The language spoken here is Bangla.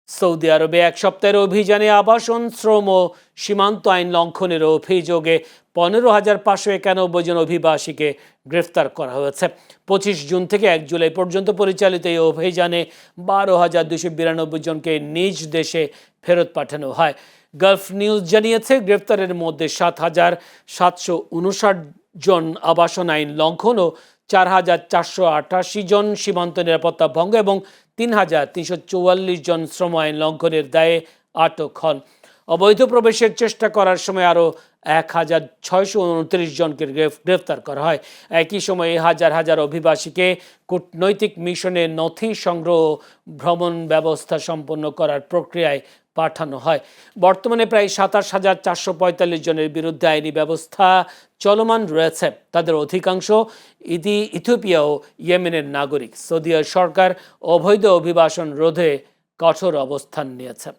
সৌদি আরবে এক সপ্তাহের অভিযানে আবাসন, শ্রম ও সীমান্ত আইন লঙ্ঘনের অভিযোগে 15,591 জন অভিবাসীকে গ্রেফতার করা হয়েছে। 25 জুন থেকে 1 জুলাই পর্যন্ত পরিচালিত এই অভিযানে 12,292 জনকে নিজ দেশে ফেরত পাঠানো হয়। গালফ নিউজ জানিয়েছে, গ্রেফতারের মধ্যে 7,759 জন আবাসন আইন লঙ্ঘন ও 4,488 জন সীমান্ত নিরাপত্তা ভঙ্গ এবং 3,344 জন শ্রম আইন লঙ্ঘনের দায়ে আটক হন। অবৈধ প্রবেশের চেষ্টা করার সময় আরও 1,629 জনকে গ্রেফতার করা হয়। একই সময়ে হাজার হাজার অভিবাসীকে কূটনৈতিক মিশনে নথি সংগ্রহ ও ভ্রমণ ব্যবস্থা সম্পন্ন করার প্রক্রিয়ায় পাঠানো হয়। বর্তমানে প্রায় 27,445 জনের বিরুদ্ধে আইনি ব্যবস্থা চলমান রয়েছে। তাদের অধিকাংশ ইথিওপিয়া ও ইয়েমেনের নাগরিক। সৌদি সরকার অবৈধ অভিবাসন রোধে কঠোর অবস্থান নিয়েছে।